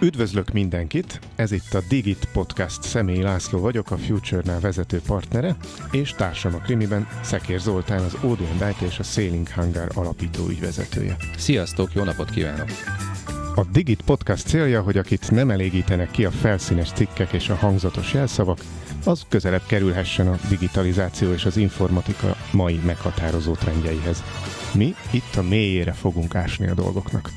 Üdvözlök mindenkit! Ez itt a Digit Podcast. Személyi László vagyok, a Future-nál vezető partnere, és társam a krimiben Szekér Zoltán, az Odeon Dight és a Sailing Hangar alapító ügyvezetője. Sziasztok, jó napot kívánok! A Digit Podcast célja, hogy akit nem elégítenek ki a felszínes cikkek és a hangzatos jelszavak, az közelebb kerülhessen a digitalizáció és az informatika mai meghatározó trendjeihez. Mi itt a mélyére fogunk ásni a dolgoknak.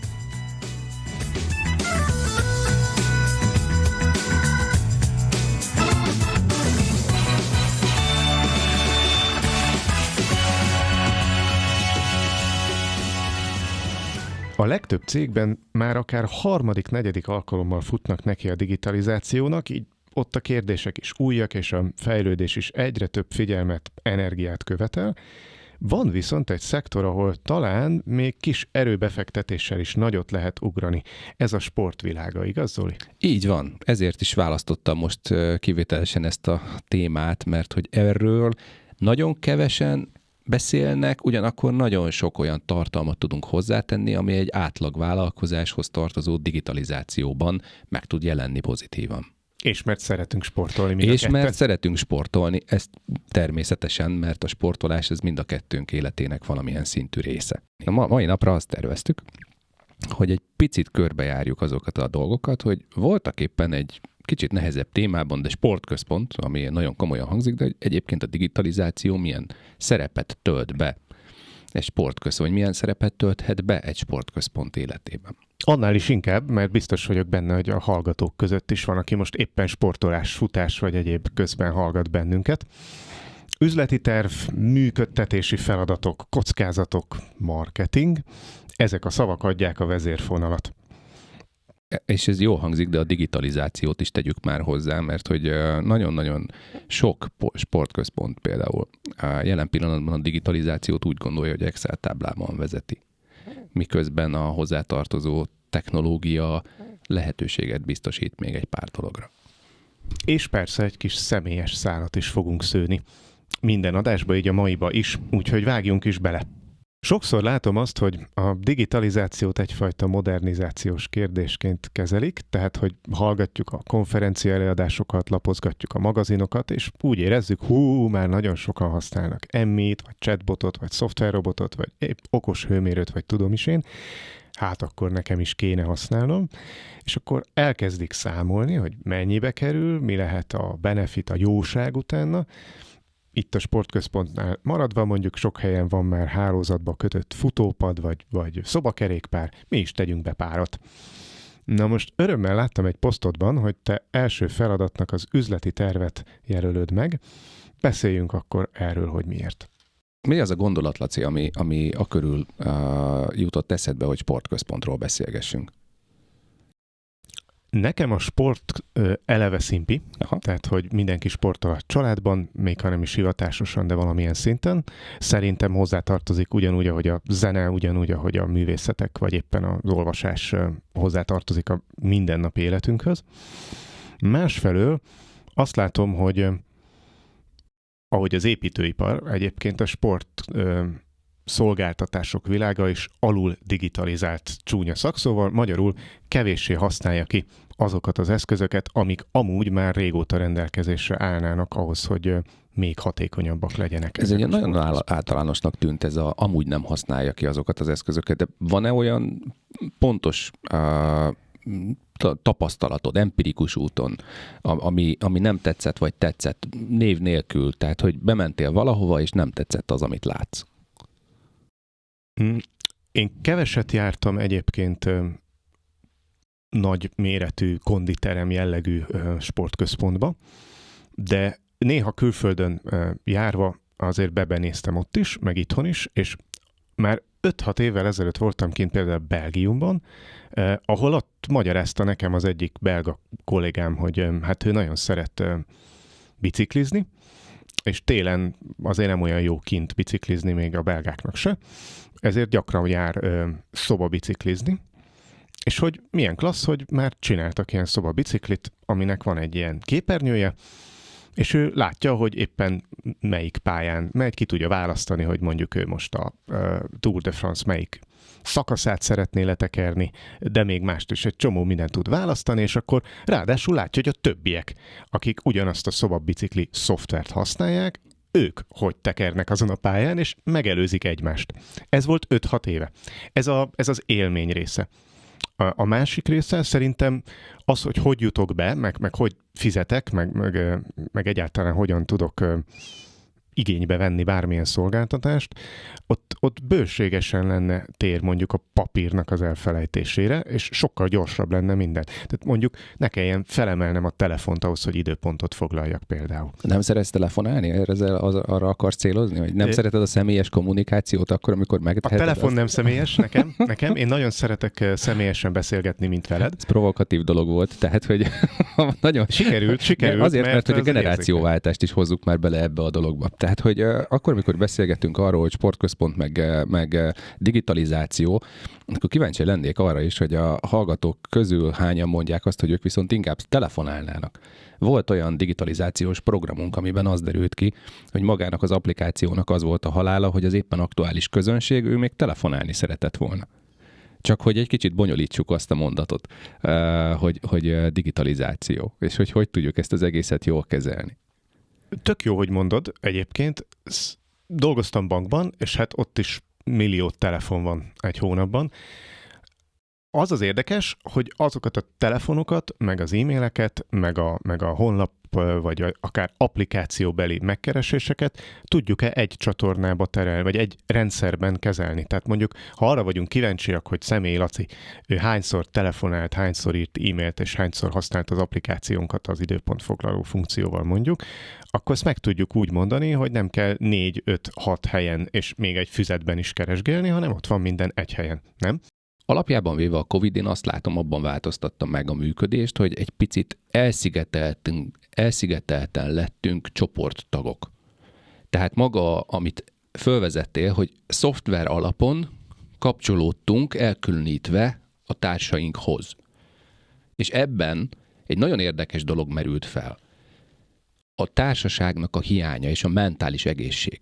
A legtöbb cégben már akár harmadik, negyedik alkalommal futnak neki a digitalizációnak, így ott a kérdések is újak, és a fejlődés is egyre több figyelmet, energiát követel. Van viszont egy szektor, ahol talán még kis erőbefektetéssel is nagyot lehet ugrani. Ez a sportvilága, igaz, Zoli? Így van, ezért is választottam most kivételesen ezt a témát, mert hogy erről nagyon kevesen beszélnek, ugyanakkor nagyon sok olyan tartalmat tudunk hozzátenni, ami egy átlag vállalkozáshoz tartozó digitalizációban meg tud jelenni pozitívan. És mert szeretünk sportolni. Mert szeretünk sportolni, ez természetesen, mert a sportolás ez mind a kettőnk életének valamilyen szintű része. A mai napra azt terveztük, hogy egy picit körbejárjuk azokat a dolgokat, hogy voltak éppen egy kicsit nehezebb témában, de sportközpont, ami nagyon komolyan hangzik, de egyébként a digitalizáció milyen szerepet tölt be egy sportközpont, vagy milyen szerepet tölthet be egy sportközpont életében. Annál is inkább, mert biztos vagyok benne, hogy a hallgatók között is van, aki most éppen sportolás, futás vagy egyéb közben hallgat bennünket. Üzleti terv, működtetési feladatok, kockázatok, marketing, ezek a szavak adják a vezérfonalat. És ez jó hangzik, de a digitalizációt is tegyük már hozzá, mert hogy nagyon-nagyon sok sportközpont például jelen pillanatban a digitalizációt úgy gondolja, hogy Excel táblában vezeti. Miközben a hozzátartozó technológia lehetőséget biztosít még egy pár dologra. És persze egy kis személyes szálat is fogunk szőni. Minden adásba, így a maiba is, úgyhogy vágjunk is bele. Sokszor látom azt, hogy a digitalizációt egyfajta modernizációs kérdésként kezelik, tehát hogy hallgatjuk a konferencia előadásokat, lapozgatjuk a magazinokat, és úgy érezzük, már nagyon sokan használnak Emmit, vagy chatbotot, vagy szoftverrobotot, vagy épp okos hőmérőt, vagy tudom is én, hát akkor nekem is kéne használnom, és akkor elkezdik számolni, hogy mennyibe kerül, mi lehet a benefit, a jóság utána. Itt a sportközpontnál maradva mondjuk sok helyen van már hálózatba kötött futópad, vagy szobakerékpár, mi is tegyünk be párat. Na most örömmel láttam egy posztodban, hogy te első feladatnak az üzleti tervet jelölöd meg. Beszéljünk akkor erről, hogy miért. Mi az a gondolat, Laci, ami akörül jutott eszedbe, hogy sportközpontról beszélgessünk? Nekem a sport eleve szimpi, tehát hogy mindenki sportol a családban, még ha nem is hivatásosan, de valamilyen szinten. Szerintem hozzátartozik ugyanúgy, ahogy a zene, ugyanúgy, ahogy a művészetek, vagy éppen az olvasás hozzátartozik a mindennapi életünkhöz. Másfelől azt látom, hogy ahogy az építőipar, egyébként a sport szolgáltatások világa is alul digitalizált csúnya szakszóval, magyarul kevéssé használja ki azokat az eszközöket, amik amúgy már régóta rendelkezésre állnának ahhoz, hogy még hatékonyabbak legyenek. Ez egy nagyon általánosnak tűnt, ez amúgy nem használja ki azokat az eszközöket, de van-e olyan pontos tapasztalatod, empirikus úton, ami nem tetszett, vagy tetszett név nélkül, tehát hogy bementél valahova, és nem tetszett az, amit látsz? Én keveset jártam egyébként nagy méretű konditerem jellegű sportközpontba, de néha külföldön járva azért bebenéztem ott is, meg itthon is, és már 5-6 évvel ezelőtt voltam kint például Belgiumban, ahol ott magyarázta nekem az egyik belga kollégám, hogy hát ő nagyon szeret biciklizni, és télen azért nem olyan jó kint biciklizni, még a belgáknak se, ezért gyakran jár szobabiciklizni, és hogy milyen klassz, hogy már csináltak ilyen szobabiciklit, aminek van egy ilyen képernyője, és ő látja, hogy éppen melyik pályán megy, ki tudja választani, hogy mondjuk ő most a Tour de France melyik szakaszát szeretné letekerni, de még mást is, egy csomó mindent tud választani, és akkor ráadásul látja, hogy a többiek, akik ugyanazt a szobabicikli szoftvert használják, ők hogy tekernek azon a pályán, és megelőzik egymást. Ez volt 5-6 éve. Ez az élmény része. A másik része szerintem az, hogy jutok be, meg hogy fizetek, meg egyáltalán hogyan tudok igénybe venni bármilyen szolgáltatást, ott bőségesen lenne tér mondjuk a papírnak az elfelejtésére, és sokkal gyorsabb lenne minden. Tehát mondjuk ne kelljen felemelnem a telefont ahhoz, hogy időpontot foglaljak például. Nem szeretsz telefonálni? Arra akarsz célozni? Vagy nem szereted a személyes kommunikációt akkor, amikor megteheted? A telefon nem személyes nekem. Én nagyon szeretek személyesen beszélgetni, mint veled. Ez provokatív dolog volt, tehát hogy nagyon... Sikerült. Azért, mert hogy a generációváltást is hozzuk már bele ebbe a dologba. Tehát, hogy akkor, amikor beszélgetünk arról, hogy sportközpont meg digitalizáció, akkor kíváncsi lennék arra is, hogy a hallgatók közül hányan mondják azt, hogy ők viszont inkább telefonálnának. Volt olyan digitalizációs programunk, amiben az derült ki, hogy magának az applikációnak az volt a halála, hogy az éppen aktuális közönség, ő még telefonálni szeretett volna. Csak hogy egy kicsit bonyolítsuk azt a mondatot, hogy digitalizáció, és hogy tudjuk ezt az egészet jól kezelni. Tök jó, hogy mondod egyébként. Dolgoztam bankban, és hát ott is millió telefon van egy hónapban. Az az érdekes, hogy azokat a telefonokat, meg az e-maileket, meg a honlap, vagy akár applikációbeli megkereséseket tudjuk-e egy csatornába terelni, vagy egy rendszerben kezelni. Tehát mondjuk, ha arra vagyunk kíváncsiak, hogy Személy Laci, ő hányszor telefonált, hányszor írt e-mailt, és hányszor használt az applikációnkat az időpontfoglaló funkcióval mondjuk, akkor ezt meg tudjuk úgy mondani, hogy nem kell 4-5-6 helyen, és még egy füzetben is keresgélni, hanem ott van minden egy helyen, nem? Alapjában véve a Covid, én azt látom, abban változtattam meg a működést, hogy egy picit elszigetelten lettünk csoporttagok. Tehát maga, amit fölvezettél, hogy szoftver alapon kapcsolódtunk elkülönítve a társainkhoz. És ebben egy nagyon érdekes dolog merült fel. A társaságnak a hiánya és a mentális egészség.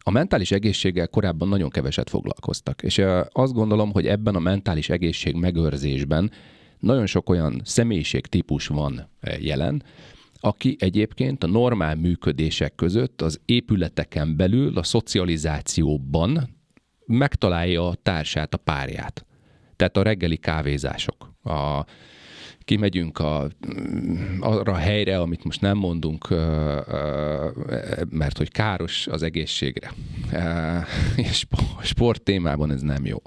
A mentális egészséggel korábban nagyon keveset foglalkoztak, és azt gondolom, hogy ebben a mentális egészség megőrzésben nagyon sok olyan személyiségtípus van jelen, aki egyébként a normál működések között az épületeken belül, a szocializációban megtalálja a társát, a párját. Tehát a reggeli kávézások, kimegyünk arra a helyre, amit most nem mondunk, mert hogy káros az egészségre. És sport témában ez nem jó.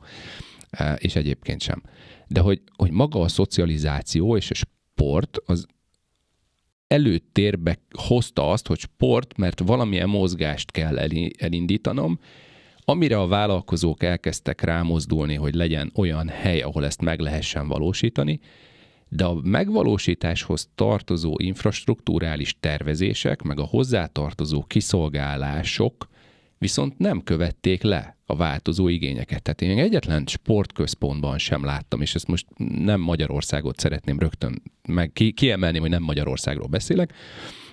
És egyébként sem. De hogy maga a szocializáció és a sport az előtérbe hozta azt, hogy sport, mert valamilyen mozgást kell elindítanom, amire a vállalkozók elkezdtek rámozdulni, hogy legyen olyan hely, ahol ezt meg lehessen valósítani, de a megvalósításhoz tartozó infrastrukturális tervezések, meg a hozzátartozó kiszolgálások viszont nem követték le a változó igényeket. Tehát én egyetlen sportközpontban sem láttam, és ezt most nem Magyarországot szeretném rögtön kiemelni, hogy nem Magyarországról beszélek,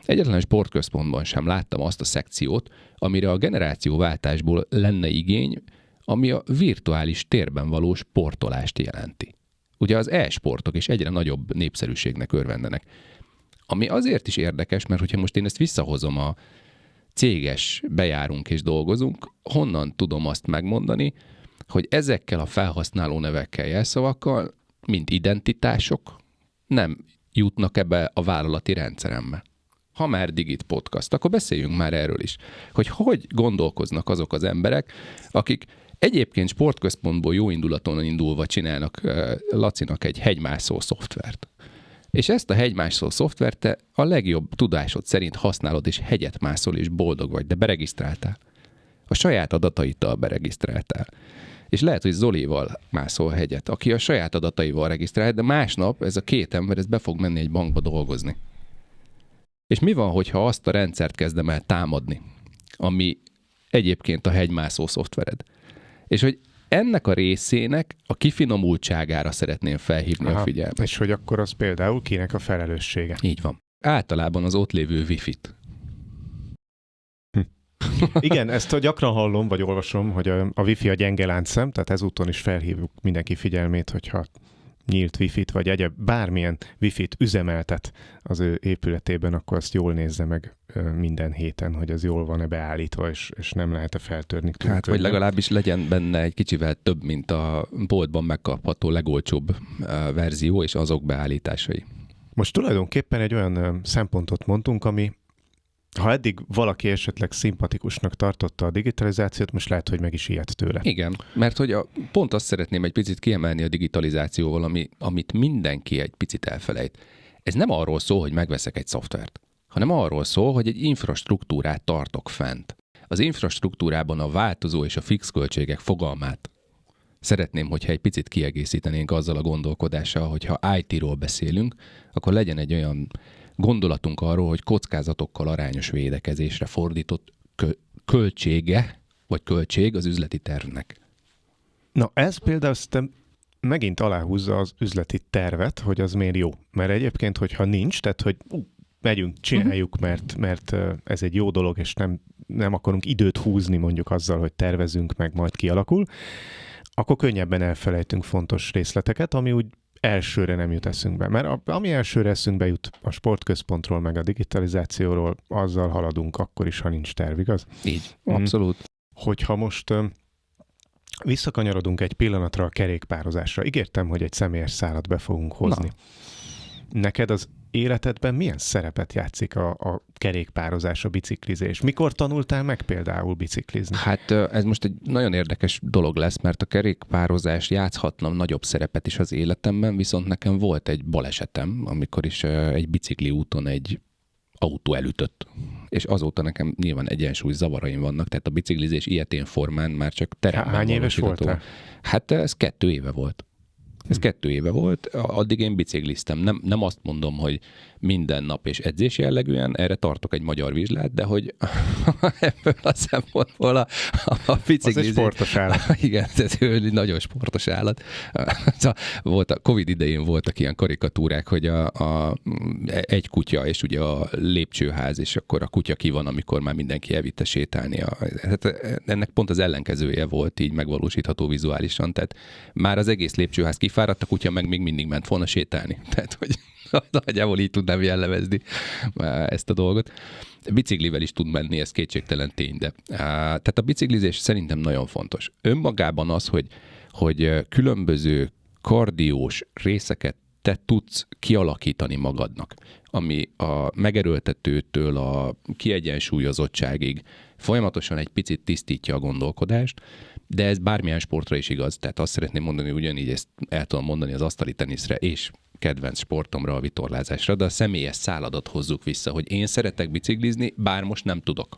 egyetlen sportközpontban sem láttam azt a szekciót, amire a generációváltásból lenne igény, ami a virtuális térben való sportolást jelenti. Ugye az e-sportok is egyre nagyobb népszerűségnek örvendenek. Ami azért is érdekes, mert hogyha most én ezt visszahozom a céges bejárunk és dolgozunk, honnan tudom azt megmondani, hogy ezekkel a felhasználó nevekkel, jelszavakkal, mint identitások nem jutnak ebbe a vállalati rendszerembe. Ha már Digit Podcast, akkor beszéljünk már erről is, hogy gondolkoznak azok az emberek, akik egyébként sportközpontból jó indulaton indulva csinálnak Lacinak egy hegymászó szoftvert. És ezt a hegymászó szoftvert te a legjobb tudásod szerint használod, és hegyet mászol, és boldog vagy, de beregisztráltál. A saját adataiddal beregisztráltál. És lehet, hogy Zolival mászol hegyet, aki a saját adataival regisztrál, de másnap ez a két ember ez be fog menni egy bankba dolgozni. És mi van, hogyha azt a rendszert kezdem el támadni, ami egyébként a hegymászó szoftvered? És hogy ennek a részének a kifinomultságára szeretném felhívni a figyelmet. És hogy akkor az például kinek a felelőssége? Így van. Általában az ott lévő wifi-t. Igen, ezt gyakran hallom, vagy olvasom, hogy a Wi-Fi a gyenge láncszem, tehát ezúton is felhívjuk mindenki figyelmét, hogyha nyílt Wi-Fi-t, vagy bármilyen Wi-Fi-t üzemeltet az ő épületében, akkor azt jól nézze meg minden héten, hogy az jól van-e beállítva, és nem lehet-e feltörni. Hát, vagy legalábbis legyen benne egy kicsivel több, mint a boltban megkapható legolcsóbb verzió, és azok beállításai. Most tulajdonképpen egy olyan szempontot mondtunk, ami, ha eddig valaki esetleg szimpatikusnak tartotta a digitalizációt, most lehet, hogy meg is ijedt tőle. Igen, mert hogy pont azt szeretném egy picit kiemelni a digitalizációval, amit mindenki egy picit elfelejt. Ez nem arról szól, hogy megveszek egy szoftvert, hanem arról szól, hogy egy infrastruktúrát tartok fent. Az infrastruktúrában a változó és a fix költségek fogalmát szeretném, hogyha egy picit kiegészítenénk azzal a gondolkodással, hogyha IT-ról beszélünk, akkor legyen egy olyan gondolatunk arról, hogy kockázatokkal arányos védekezésre fordított költsége, vagy költség az üzleti tervnek. Na ez például szerintem megint aláhúzza az üzleti tervet, hogy az miért jó. Mert egyébként, hogyha nincs, tehát hogy megyünk, csináljuk, mert ez egy jó dolog, és nem akarunk időt húzni mondjuk azzal, hogy tervezünk, meg majd kialakul, akkor könnyebben elfelejtünk fontos részleteket, ami úgy elsőre nem jut eszünkbe. Mert ami elsőre eszünkbe jut a sportközpontról, meg a digitalizációról, azzal haladunk akkor is, ha nincs terv, igaz? Így, abszolút. Hogyha most visszakanyarodunk egy pillanatra a kerékpározásra. Ígértem, hogy egy személyes szálat be fogunk hozni. Neked az életedben milyen szerepet játszik a kerékpározás, a biciklizés? Mikor tanultál meg például biciklizni? Hát ez most egy nagyon érdekes dolog lesz, mert a kerékpározás játszhatna nagyobb szerepet is az életemben, viszont nekem volt egy balesetem, amikor is egy bicikli úton egy autó elütött. És azóta nekem nyilván egyensúly zavaraim vannak, tehát a biciklizés ilyetén formán már csak teremben. Hány éves voltál? Hát ez 2 éve volt. Ez 2 éve volt, addig én bicikliztem. Nem azt mondom, hogy minden nap és edzés jellegűen, erre tartok egy magyar vizsgát, de hogy ebből a szempontból a biciklizés... Az egy sportos állat. Igen, ez egy nagyon sportos állat. Volt a Covid idején voltak ilyen karikatúrák, hogy egy kutya, és ugye a lépcsőház, és akkor a kutya ki van, amikor már mindenki elvitte sétálni. Hát ennek pont az ellenkezője volt így megvalósítható vizuálisan, tehát már az egész lépcsőház kifáradt, a kutya meg még mindig ment volna sétálni. Tehát, hogy nagyjából így tudnám jellemezni ezt a dolgot. Biciklivel is tud menni, ez kétségtelen tény, de tehát a biciklizés szerintem nagyon fontos. Önmagában az, hogy különböző kardiós részeket te tudsz kialakítani magadnak, ami a megerőltetőtől a kiegyensúlyozottságig folyamatosan egy picit tisztítja a gondolkodást, de ez bármilyen sportra is igaz. Tehát azt szeretném mondani, ugyanígy ezt el tudom mondani az asztali teniszre és kedvenc sportomra, a vitorlázásra, de a személyes száladat hozzuk vissza, hogy én szeretek biciklizni, bár most nem tudok.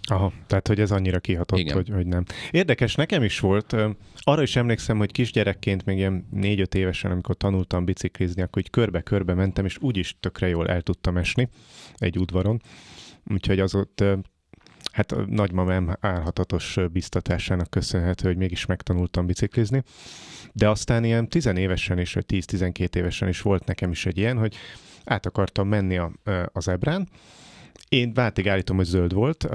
Aha, tehát hogy ez annyira kihatott, hogy nem. Érdekes, nekem is volt. Arra is emlékszem, hogy kisgyerekként, még ilyen 4-5 évesen, amikor tanultam biciklizni, akkor így körbe-körbe mentem, és úgyis tökre jól el tudtam esni egy udvaron. Úgyhogy az ott, hát a nagymamám álhatatos biztatásának köszönhető, hogy mégis megtanultam biciklizni. De aztán ilyen 10 évesen is, vagy 10-12 évesen is volt nekem is egy ilyen, hogy át akartam menni az Ebrán. Én váltig állítom, hogy zöld volt.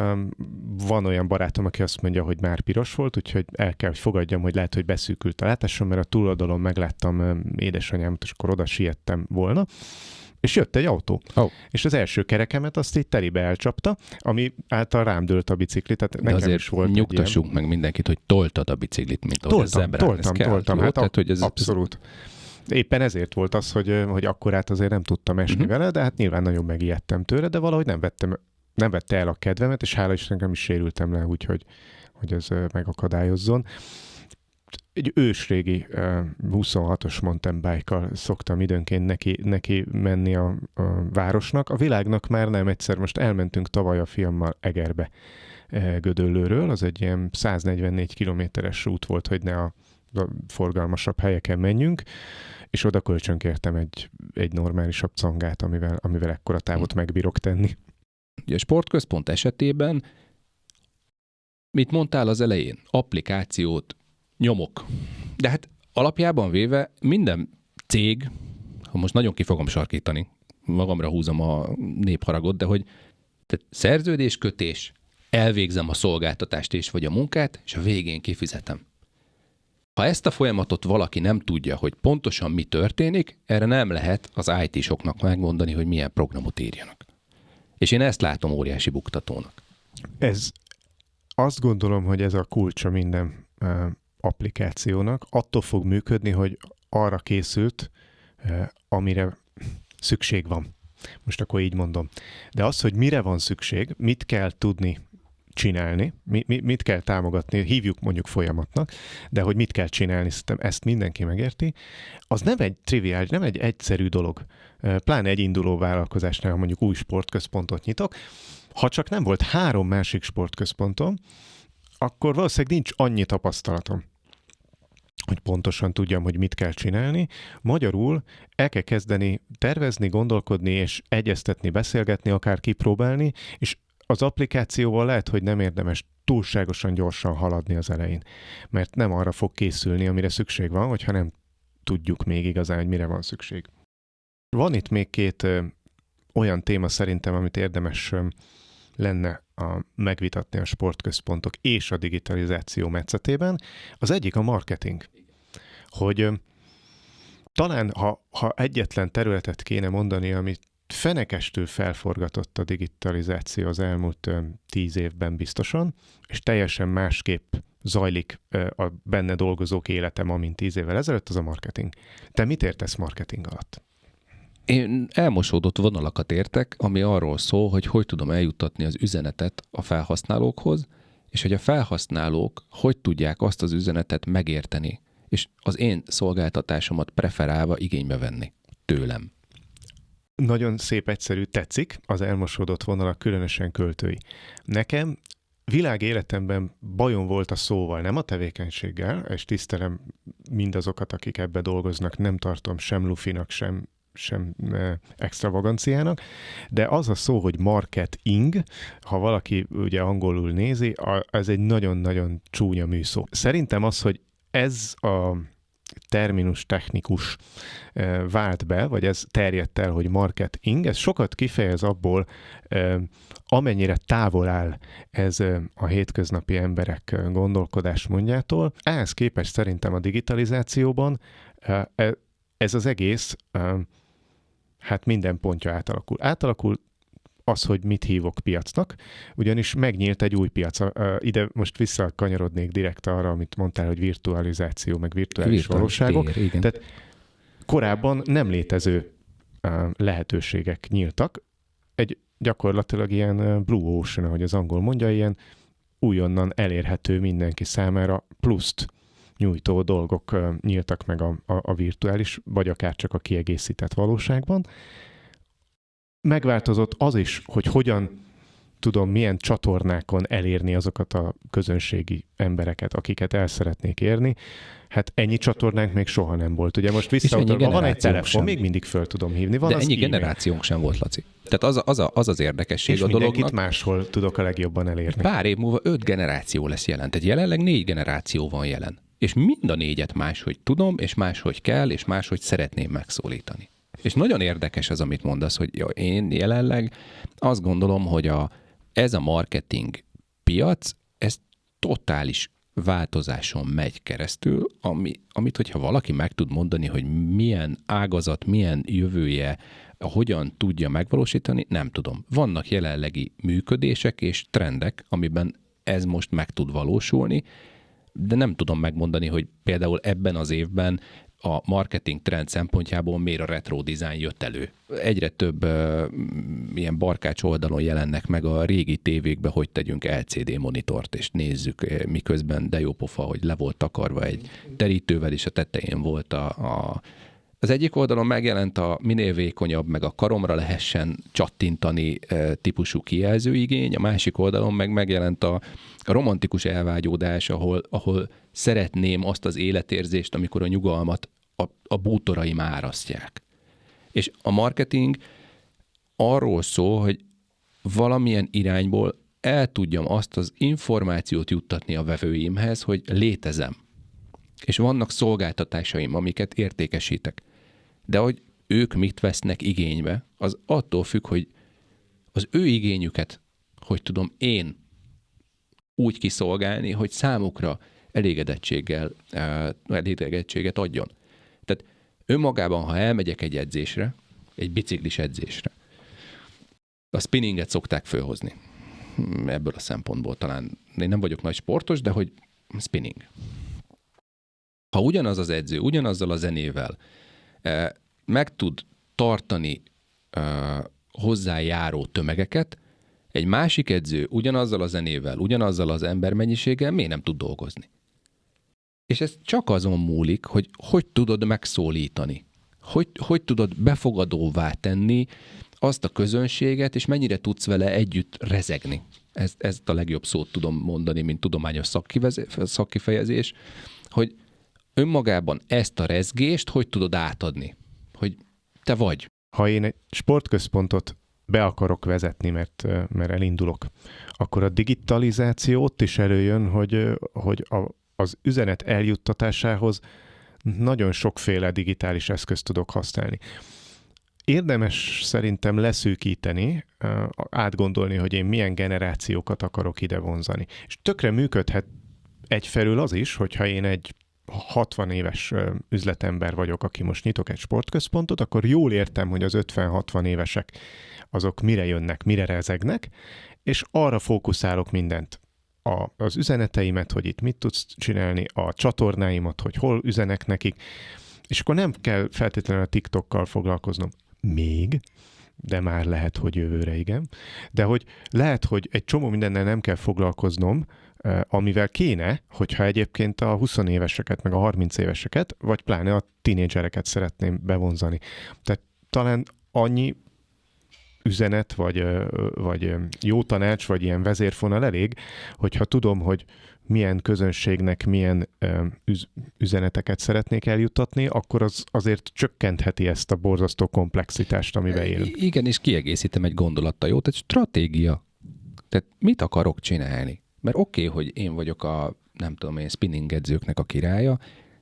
Van olyan barátom, aki azt mondja, hogy már piros volt, úgyhogy el kell, hogy fogadjam, hogy lehet, hogy beszűkült a látásom, mert a túloldalon megláttam édesanyámat, és akkor oda siettem volna. És jött egy autó. Oh. És az első kerekemet azt így telibe elcsapta, ami által rám dőlt a bicikli, tehát nekem azért is volt nyugtassunk meg mindenkit, hogy toltad a biciklit, mint toltam, az zebrán. Toltam. Hát tehát, hogy ez abszolút. Éppen ezért volt az, hogy akkorát azért nem tudtam esni vele, de hát nyilván nagyon megijedtem tőle, de valahogy nem vette el a kedvemet, és hála Istennek nem is sérültem le, úgyhogy ez megakadályozzon. Egy ősrégi 26-os mountain bike-kal szoktam időnként neki menni a városnak. A világnak már nem egyszer, most elmentünk tavaly a fiammal Egerbe Gödöllőről, az egy ilyen 144 kilométeres út volt, hogy ne a forgalmasabb helyeken menjünk, és oda kölcsönkértem egy normálisabb cangát, amivel ekkora távot megbírok tenni. A sportközpont esetében mit mondtál az elején? Applikációt nyomok. De hát alapjában véve minden cég, ha most nagyon ki fogom sarkítani, magamra húzom a népharagot, de hogy szerződéskötés, elvégzem a szolgáltatást és vagy a munkát, és a végén kifizetem. Ha ezt a folyamatot valaki nem tudja, hogy pontosan mi történik, erre nem lehet az IT-soknak megmondani, hogy milyen programot írjanak. És én ezt látom óriási buktatónak. Azt gondolom, hogy ez a kulcsa minden applikációnak. Attól fog működni, hogy arra készült, amire szükség van. Most akkor így mondom. De az, hogy mire van szükség, mit kell tudni csinálni, mit kell támogatni, hívjuk mondjuk folyamatnak, de hogy mit kell csinálni, szerintem ezt mindenki megérti, az nem egy triviális, nem egy egyszerű dolog. Pláne egy induló vállalkozásnál, ha mondjuk új sportközpontot nyitok, ha csak nem volt 3 másik sportközpontom, akkor valószínűleg nincs annyi tapasztalatom, hogy pontosan tudjam, hogy mit kell csinálni. Magyarul el kell kezdeni tervezni, gondolkodni és egyeztetni, beszélgetni, akár kipróbálni, és az applikációval lehet, hogy nem érdemes túlságosan gyorsan haladni az elején, mert nem arra fog készülni, amire szükség van, hogyha nem tudjuk még igazán, hogy mire van szükség. Van itt még 2 olyan téma szerintem, amit érdemes lenne megvitatni a sportközpontok és a digitalizáció metszetében. Az egyik a marketing. Hogy talán, ha egyetlen területet kéne mondani, amit fenekestül felforgatott a digitalizáció az elmúlt 10 évben biztosan, és teljesen másképp zajlik a benne dolgozók élete ma, mint 10 évvel ezelőtt, az a marketing. Te mit értesz marketing alatt? Én elmosódott vonalakat értek, ami arról szól, hogy tudom eljuttatni az üzenetet a felhasználókhoz, és hogy a felhasználók hogy tudják azt az üzenetet megérteni, és az én szolgáltatásomat preferálva igénybe venni tőlem. Nagyon szép, egyszerű, tetszik az elmosódott vonalak, különösen költői. Nekem világéletemben bajom volt a szóval, nem a tevékenységgel, és tisztelem mindazokat, akik ebbe dolgoznak, nem tartom sem lufinak, sem extravaganciának, de az a szó, hogy marketing, ha valaki ugye angolul nézi, ez egy nagyon-nagyon csúnya műszó. Szerintem az, hogy ez a terminus technikus vált be, vagy ez terjedt el, hogy marketing, ez sokat kifejez abból, amennyire távol áll ez a hétköznapi emberek gondolkodásmódjától. Ehhez képest szerintem a digitalizációban ez az egész hát minden pontja átalakul. Átalakul az, hogy mit hívok piacnak, ugyanis megnyílt egy új piac. Ide most visszakanyarodnék direkt arra, amit mondtál, hogy virtualizáció, meg virtuális valóságok. Tér, igen. Tehát korábban nem létező lehetőségek nyíltak. Egy gyakorlatilag ilyen blue ocean, ahogy az angol mondja, ilyen újonnan elérhető mindenki számára pluszt nyújtó dolgok nyíltak meg a virtuális, vagy akár csak a kiegészített valóságban. Megváltozott az is, hogy hogyan tudom, milyen csatornákon elérni azokat a közönségi embereket, akiket el szeretnék érni. Hát ennyi csatornánk még soha nem volt. Ugye most visszautalva, van egy telefon, sem. Még mindig föl tudom hívni. Van de az ennyi e-mail. Generációnk sem volt, Laci. Tehát az érdekesség és a dolognak. És mindenkit máshol tudok a legjobban elérni. Pár év múlva 5 generáció lesz jelen. Tehát jelenleg 4 generáció van jelen. És mind a 4-et máshogy tudom, és máshogy kell, és máshogy szeretném megszólítani. És nagyon érdekes az, amit mondasz, hogy én jelenleg azt gondolom, hogy ez a marketing piac, ez totális változáson megy keresztül, amit hogyha valaki meg tud mondani, hogy milyen ágazat, milyen jövője, hogyan tudja megvalósítani, nem tudom. Vannak jelenlegi működések és trendek, amiben ez most meg tud valósulni, de nem tudom megmondani, hogy például ebben az évben a marketing trend szempontjából miért a retro design jött elő. Egyre több ilyen barkács oldalon jelennek meg a régi tévékbe, hogy tegyünk LCD monitort, és nézzük, miközben de jó pofa, hogy le volt takarva egy terítővel, és a tetején volt az egyik oldalon megjelent a minél vékonyabb, meg a karomra lehessen csattintani típusú kijelzőigény, a másik oldalon meg megjelent a romantikus elvágyódás, ahol szeretném azt az életérzést, amikor a nyugalmat a bútoraim árasztják. És a marketing arról szól, hogy valamilyen irányból el tudjam azt az információt juttatni a vevőimhez, hogy létezem. És vannak szolgáltatásaim, amiket értékesítek. De hogy ők mit vesznek igénybe, az attól függ, hogy az ő igényüket, hogy tudom én úgy kiszolgálni, hogy számukra elégedettséget adjon. Tehát önmagában, ha elmegyek egy edzésre, egy biciklis edzésre, a spinninget szokták fölhozni. Ebből a szempontból talán én nem vagyok nagy sportos, de hogy spinning. Ha ugyanaz az edző, ugyanazzal a zenével meg tud tartani hozzájáró tömegeket, egy másik edző ugyanazzal a zenével, ugyanazzal az embermennyiséggel miért nem tud dolgozni? És ez csak azon múlik, hogy tudod megszólítani. Hogy tudod befogadóvá tenni azt a közönséget, és mennyire tudsz vele együtt rezegni. Ezt a legjobb szót tudom mondani, mint tudományos szakkifejezés, hogy önmagában ezt a rezgést hogy tudod átadni? Hogy te vagy. Ha én egy sportközpontot be akarok vezetni, mert elindulok, akkor a digitalizáció ott is előjön, hogy az üzenet eljuttatásához nagyon sokféle digitális eszközt tudok használni. Érdemes szerintem leszűkíteni, átgondolni, hogy én milyen generációkat akarok ide vonzani. És tökre működhet egyfelől az is, hogyha én egy 60 éves üzletember vagyok, aki most nyitok egy sportközpontot, akkor jól értem, hogy az 50-60 évesek azok mire jönnek, mire rezegnek, és arra fókuszálok mindent. Az üzeneteimet, hogy itt mit tudsz csinálni, a csatornáimat, hogy hol üzenek nekik, és akkor nem kell feltétlenül a TikTokkal foglalkoznom. Még, de már lehet, hogy jövőre igen. De hogy lehet, hogy egy csomó mindennel nem kell foglalkoznom, amivel kéne, hogyha egyébként a 20 éveseket, meg a 30 éveseket, vagy pláne a tínédzsereket szeretném bevonzani. Tehát talán annyi üzenet, vagy jó tanács, vagy ilyen vezérfonal elég, hogyha tudom, hogy milyen közönségnek milyen üzeneteket szeretnék eljuttatni, akkor az azért csökkentheti ezt a borzasztó komplexitást, amiben élünk. Igen, és kiegészítem egy gondolattal, jó? Tehát stratégia. Tehát mit akarok csinálni? Mert oké, hogy én vagyok a, nem tudom én, spinning edzőknek a királya,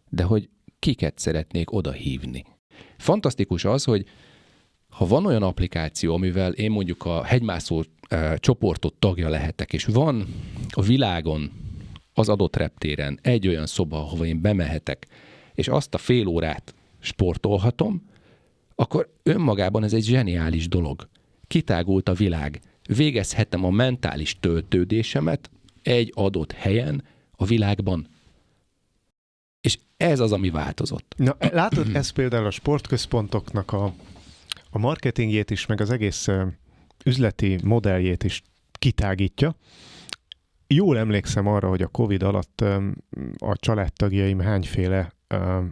de hogy kiket szeretnék oda hívni. Fantasztikus az, hogy ha van olyan applikáció, amivel én mondjuk a hegymászó csoportot tagja lehetek, és van a világon az adott reptéren egy olyan szoba, ahova én bemehetek, és azt a fél órát sportolhatom, akkor önmagában ez egy zseniális dolog. Kitágult a világ. Végezhetem a mentális töltődésemet egy adott helyen a világban. És ez az, ami változott. Na, látod, ez például a sportközpontoknak a marketingjét is, meg az egész üzleti modelljét is kitágítja. Jól emlékszem arra, hogy a Covid alatt a családtagjaim hányféle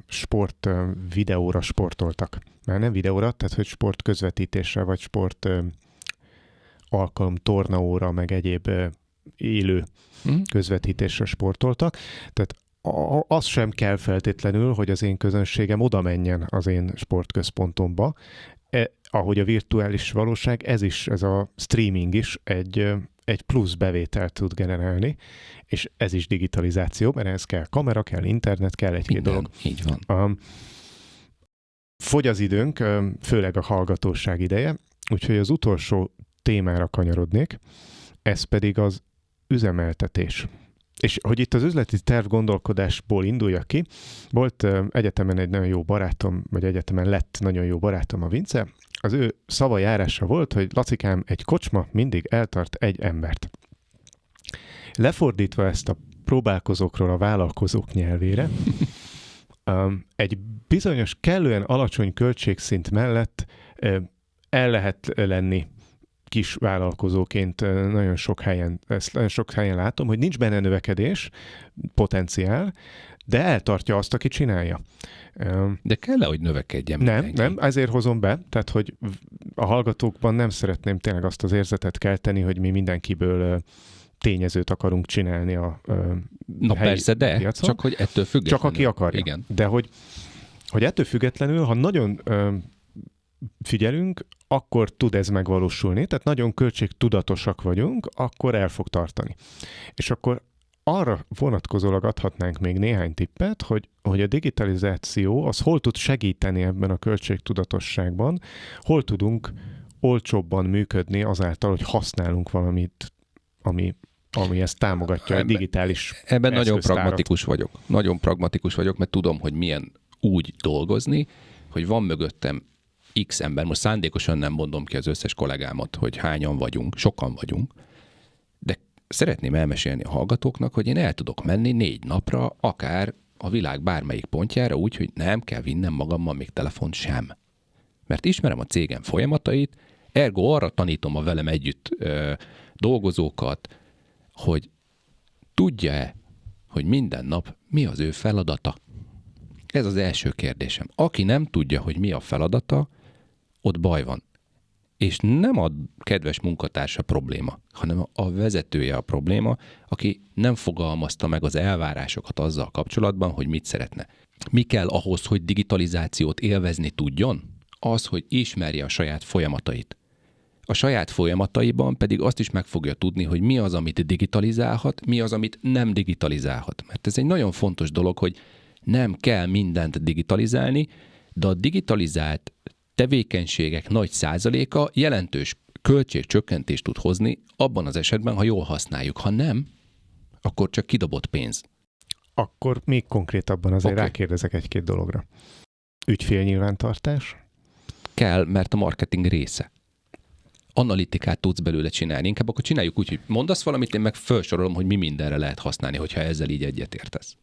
sport videóra sportoltak. Már nem videóra, tehát hogy sport közvetítésre, vagy sport alkalom tornaóra, meg egyéb élő közvetítésre sportoltak. Tehát az sem kell feltétlenül, hogy az én közönségem oda menjen az én sportközpontomba. Ahogy a virtuális valóság, ez a streaming is egy plusz bevételt tud generálni, és ez is digitalizáció, mert ehhez kell kamera, kell internet, kell egy-két dolog. Így van. Fogy az időnk, főleg a hallgatóság ideje, úgyhogy az utolsó témára kanyarodnék, ez pedig az üzemeltetés. És hogy itt az üzleti terv gondolkodásból induljak ki, volt egyetemen egy nagyon jó barátom, vagy egyetemen lett nagyon jó barátom, a Vince. Az ő szavajárása volt, hogy Lacikám, egy kocsma mindig eltart egy embert. Lefordítva ezt a próbálkozókról a vállalkozók nyelvére, egy bizonyos kellően alacsony költségszint mellett el lehet lenni kis vállalkozóként nagyon sok helyen látom, hogy nincs benne növekedés, potenciál, de eltartja azt, aki csinálja. De kell-e, hogy növekedjen? Nem, ezért hozom be, tehát, hogy a hallgatókban nem szeretném tényleg azt az érzetet kelteni, hogy mi mindenkiből tényezőt akarunk csinálni a Na helyi persze, de piacon. csak hogy ettől függetlenül. Csak aki akarja. Igen. De hogy ettől függetlenül, ha nagyon figyelünk, akkor tud ez megvalósulni, tehát nagyon költségtudatosak vagyunk, akkor el fog tartani. És akkor arra vonatkozólag adhatnánk még néhány tippet, hogy a digitalizáció az hol tud segíteni ebben a költségtudatosságban, hol tudunk olcsóbban működni azáltal, hogy használunk valamit, ami ami ezt támogatja, a digitális Ebben nagyon eszköztárat. pragmatikus vagyok. Nagyon pragmatikus vagyok, mert tudom, hogy milyen úgy dolgozni, hogy van mögöttem X ember, most szándékosan nem mondom ki az összes kollégámat, hogy hányan vagyunk, sokan vagyunk, de szeretném elmesélni a hallgatóknak, hogy én el tudok menni 4 napra, akár a világ bármelyik pontjára úgy, hogy nem kell vinnem magammal még telefont sem. Mert ismerem a cégem folyamatait, ergo arra tanítom a velem együtt dolgozókat, hogy tudja-e, hogy minden nap mi az ő feladata? Ez az első kérdésem. Aki nem tudja, hogy mi a feladata, ott baj van. És nem a kedves munkatársa probléma, hanem a vezetője a probléma, aki nem fogalmazta meg az elvárásokat azzal kapcsolatban, hogy mit szeretne. Mi kell ahhoz, hogy digitalizációt élvezni tudjon? Az, hogy ismerje a saját folyamatait. A saját folyamataiban pedig azt is meg fogja tudni, hogy mi az, amit digitalizálhat, mi az, amit nem digitalizálhat. Mert ez egy nagyon fontos dolog, hogy nem kell mindent digitalizálni, de a digitalizált tevékenységek nagy százaléka jelentős költségcsökkentést tud hozni abban az esetben, ha jól használjuk. Ha nem, akkor csak kidobott pénz. Akkor még konkrétabban azért rákérdezek egy-két dologra. Ügyfélnyilvántartás? Kell, mert a marketing része. Analitikát tudsz belőle csinálni. Inkább akkor csináljuk úgy, hogy mondasz valamit, én meg felsorolom, hogy mi mindenre lehet használni, hogyha ezzel így egyetértesz.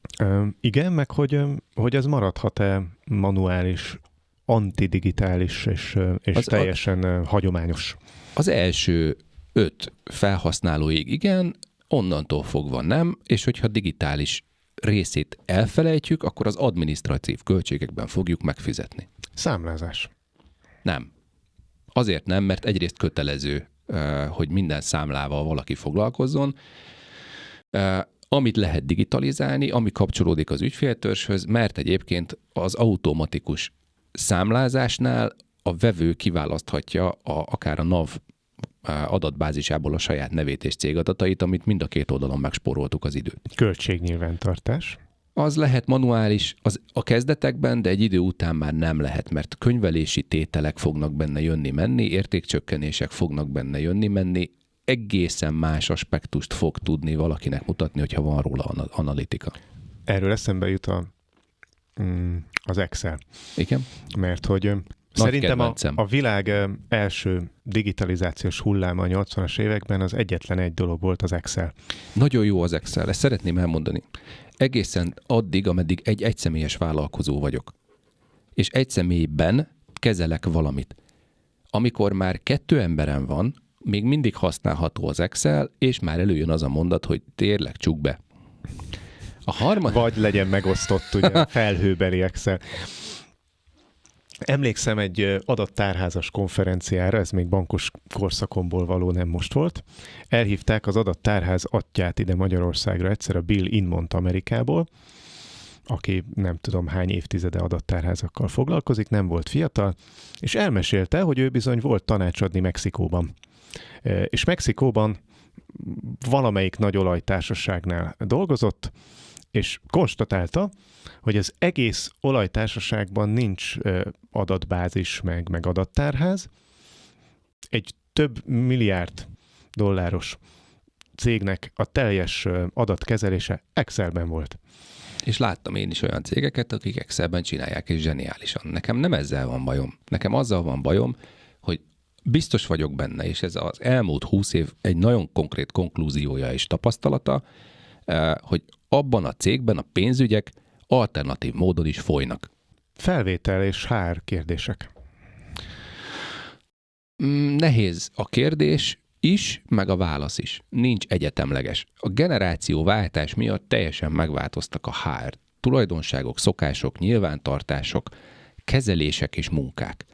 Igen, meg hogy ez maradhat-e manuális, antidigitális és teljesen hagyományos? Az első 5 felhasználóig igen, onnantól fogva nem, és hogyha digitális részét elfelejtjük, akkor az adminisztratív költségekben fogjuk megfizetni. Számlázás. Nem. Azért nem, mert egyrészt kötelező, hogy minden számlával valaki foglalkozzon, amit lehet digitalizálni, ami kapcsolódik az ügyféltörzshöz, mert egyébként az automatikus számlázásnál a vevő kiválaszthatja akár a NAV adatbázisából a saját nevét és cégadatait, amit mind a két oldalon megspóroltuk az időt. Költségnyilvántartás. Az lehet manuális a kezdetekben, de egy idő után már nem lehet, mert könyvelési tételek fognak benne jönni-menni, értékcsökkenések fognak benne jönni-menni, egészen más aspektust fog tudni valakinek mutatni, hogyha van róla analitika. Erről eszembe jut az Excel. Igen? Mert hogy szerintem a világ első digitalizációs hulláma a 80-as években az egyetlen egy dolog volt, az Excel. Nagyon jó az Excel, ezt szeretném elmondani. Egészen addig, ameddig egy egyszemélyes vállalkozó vagyok. És egy személyben kezelek valamit. Amikor már 2 emberem van, még mindig használható az Excel, és már előjön az a mondat, hogy tényleg csukd be. Vagy legyen megosztott, ugye, felhőbeli Excel. Emlékszem egy adattárházas konferenciára, ez még bankos korszakomból való, nem most volt. Elhívták az adattárház atyját ide Magyarországra egyszer, a Bill Inmont Amerikából, aki nem tudom hány évtizede adattárházakkal foglalkozik, nem volt fiatal, és elmesélte, hogy ő bizony volt tanácsadni Mexikóban. És Mexikóban valamelyik nagy olajtársaságnál dolgozott, és konstatálta, hogy az egész olajtársaságban nincs adatbázis, meg adattárház. Egy több milliárd dolláros cégnek a teljes adatkezelése Excelben volt. És láttam én is olyan cégeket, akik Excelben csinálják, és zseniálisan. Nekem nem ezzel van bajom. Nekem azzal van bajom, hogy biztos vagyok benne, és ez az elmúlt 20 év egy nagyon konkrét konklúziója és tapasztalata, hogy abban a cégben a pénzügyek alternatív módon is folynak. Felvétel és HR kérdések. Nehéz a kérdés is, meg a válasz is. Nincs egyetemleges. A generációváltás miatt teljesen megváltoztak a HR tulajdonságok, szokások, nyilvántartások, kezelések és munkák.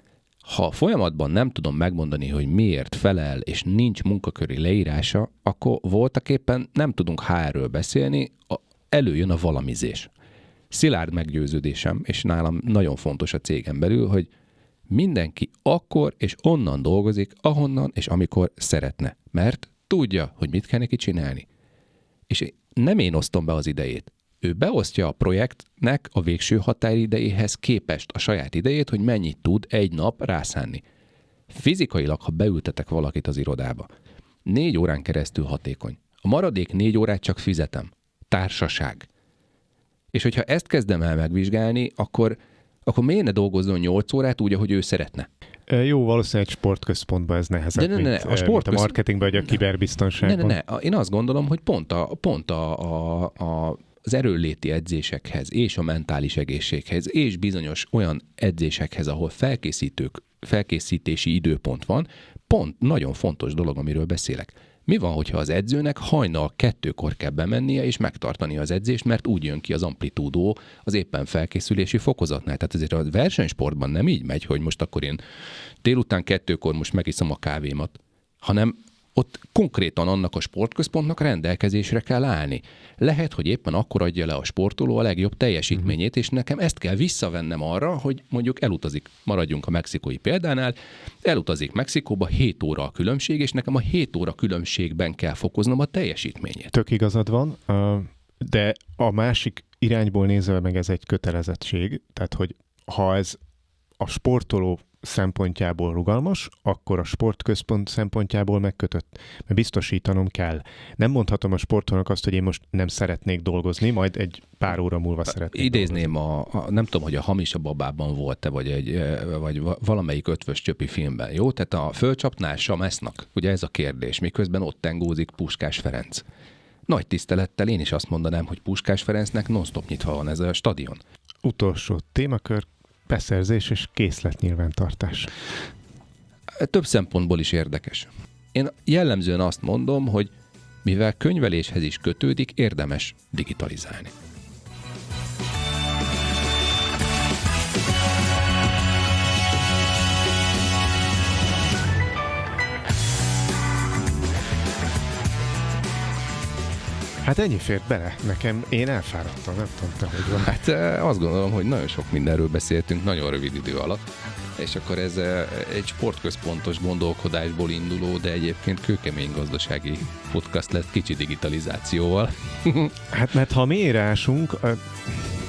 Ha folyamatban nem tudom megmondani, hogy miért felel, és nincs munkaköri leírása, akkor voltaképpen nem tudunk HR-ről beszélni, előjön a valamizés. Szilárd meggyőződésem, és nálam nagyon fontos a cégen belül, hogy mindenki akkor és onnan dolgozik, ahonnan és amikor szeretne, mert tudja, hogy mit kell neki csinálni. És nem én osztom be az idejét. Ő beosztja a projektnek a végső határidejéhez képest a saját idejét, hogy mennyit tud egy nap rászánni. Fizikailag, ha beültetek valakit az irodába, 4 órán keresztül hatékony. A maradék 4 órát csak fizetem. Társaság. És hogyha ezt kezdem el megvizsgálni, akkor miért ne dolgozzon 8 órát úgy, ahogy ő szeretne? Jó, valószínűleg egy sportközpontban ez nehezebb, mint a marketingben, vagy a kiberbiztonságban. Én azt gondolom, hogy pont az erőnléti edzésekhez, és a mentális egészséghez, és bizonyos olyan edzésekhez, ahol felkészítési időpont van, pont nagyon fontos dolog, amiről beszélek. Mi van, hogyha az edzőnek hajnal 2-kor kell bemennie és megtartani az edzést, mert úgy jön ki az amplitúdó az éppen felkészülési fokozatnál. Tehát ezért a versenysportban nem így megy, hogy most akkor én délután 2-kor most megiszom a kávémat, hanem ott konkrétan annak a sportközpontnak rendelkezésre kell állni. Lehet, hogy éppen akkor adja le a sportoló a legjobb teljesítményét, és nekem ezt kell visszavennem arra, hogy mondjuk elutazik, maradjunk a mexikói példánál, elutazik Mexikóba, 7 óra a különbség, és nekem a 7 óra különbségben kell fokoznom a teljesítményét. Tök igazad van, de a másik irányból nézve meg ez egy kötelezettség, tehát hogy ha ez a sportoló szempontjából rugalmas, akkor a sportközpont szempontjából megkötött. Mert biztosítanom kell. Nem mondhatom a sportolónak azt, hogy én most nem szeretnék dolgozni, majd egy pár óra múlva szeretnék idézném dolgozni. nem tudom, hogy a Hamis a babában volt-e, vagy valamelyik ötvös csöpi filmben, jó? Tehát a fölcsapnál Samesznak, ugye ez a kérdés, miközben ott tengózik Puskás Ferenc. Nagy tisztelettel én is azt mondanám, hogy Puskás Ferencnek non-stop nyitva van ez a stadion. Utolsó témakör, beszerzés és készletnyilvántartás. Több szempontból is érdekes. Én jellemzően azt mondom, hogy mivel könyveléshez is kötődik, érdemes digitalizálni. Hát ennyi fért bele. Nekem, én elfáradtam, nem tudom te, hogy van. Hát azt gondolom, hogy nagyon sok mindenről beszéltünk nagyon rövid idő alatt, és akkor ez egy sportközpontos gondolkodásból induló, de egyébként kőkemény gazdasági podcast lett kicsi digitalizációval. Hát mert ha mélyre ásunk,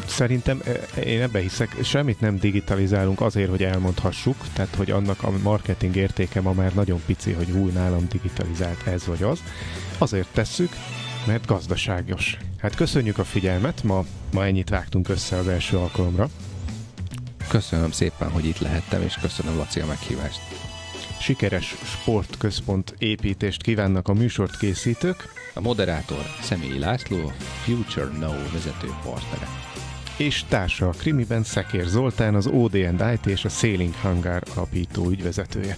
szerintem én ebbe hiszek, semmit nem digitalizálunk azért, hogy elmondhassuk, tehát hogy annak a marketing értéke ma már nagyon pici, hogy új nálam digitalizált ez vagy az. Azért tesszük, mert gazdaságos. Hát köszönjük a figyelmet, ma ennyit vágtunk össze az első alkalomra. Köszönöm szépen, hogy itt lehettem, és köszönöm, Laci, a meghívást. Sikeres sportközpont építést kívánnak a műsort készítők. A moderátor Személyi László, a Future Now vezető partnere. És társa a krimiben Szekér Zoltán, az OD&IT és a Sailing Hangar alapító ügyvezetője.